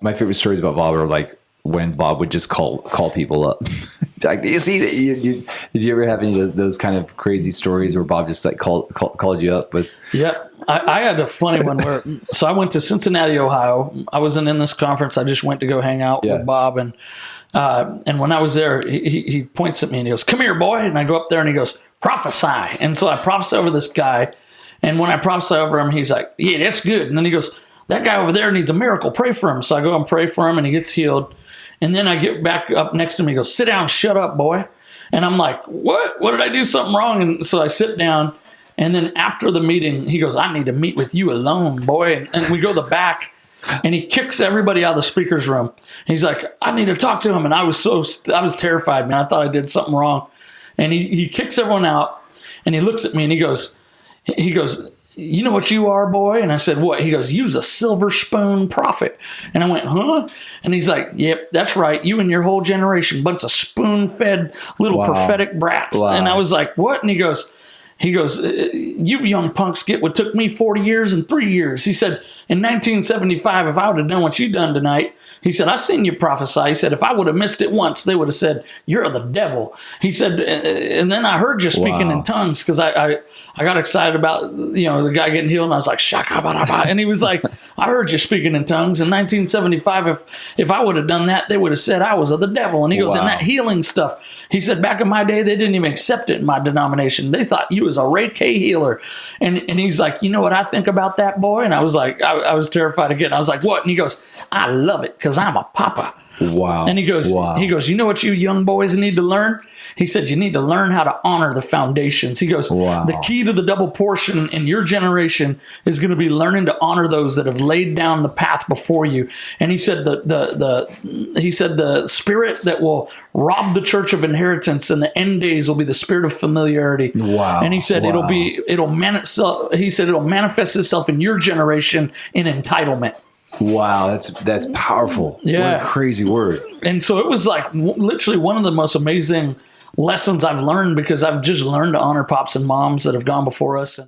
my favorite stories about Bob are like when Bob would just call people up. Like, do you see that? Did you ever have any of those kind of crazy stories where Bob just like called you up with? Yeah, I had a funny one where, so I went to Cincinnati, Ohio. I wasn't in this conference. I just went to go hang out with Bob. And when I was there, he points at me and he goes, "Come here, boy." And I go up there and he goes, "Prophesy." And so I prophesy over this guy. And when I prophesy over him, he's like, "Yeah, that's good." And then he goes, "That guy over there needs a miracle. Pray for him." So I go and pray for him and he gets healed. And then I get back up next to him. He goes, "Sit down, shut up, boy." And I'm like, "What? What did I do something wrong?" And so I sit down. And then after the meeting, he goes, "I need to meet with you alone, boy." And we go to the back. And he kicks everybody out of the speaker's room. He's like, "I need to talk to him." And I was terrified, man. I thought I did something wrong. And he kicks everyone out. And he looks at me and he goes, "You know what you are, boy?" And I said, "What?" He goes, "You's a silver spoon prophet." And I went, "Huh?" And he's like, "Yep, that's right. You and your whole generation, bunch of spoon-fed little prophetic brats." Wow. And I was like, "What?" And he goes, "You young punks get what took me 40 years and 3 years." He said, "In 1975, if I would have done what you done tonight," he said, "I seen you prophesy." He said, "If I would have missed it once, they would have said, 'You're the devil.'" He said, "And then I heard you speaking in tongues," because I got excited about, the guy getting healed. And I was like, "Shaka-ba-da-ba." And he was like, "I heard you speaking in tongues. In 1975, if I would have done that, they would have said I was of the devil." And he goes, "And that healing stuff," he said, "back in my day, they didn't even accept it in my denomination. They thought you was a Ray K healer." And he's like, "You know what I think about that, boy?" And I was like, I was terrified again. I was like, "What?" And he goes, "I love it because I'm a papa." Wow. And he goes, "You know what you young boys need to learn?" He said, "You need to learn how to honor the foundations." He goes, "The key to the double portion in your generation is going to be learning to honor those that have laid down the path before you." And he said, the spirit that will rob the church of inheritance in the end days will be the spirit of familiarity. Wow. And he said, it'll manifest itself in your generation in entitlement. Wow, that's powerful. Yeah. What a crazy word. And so it was like literally one of the most amazing lessons I've learned, because I've just learned to honor pops and moms that have gone before us.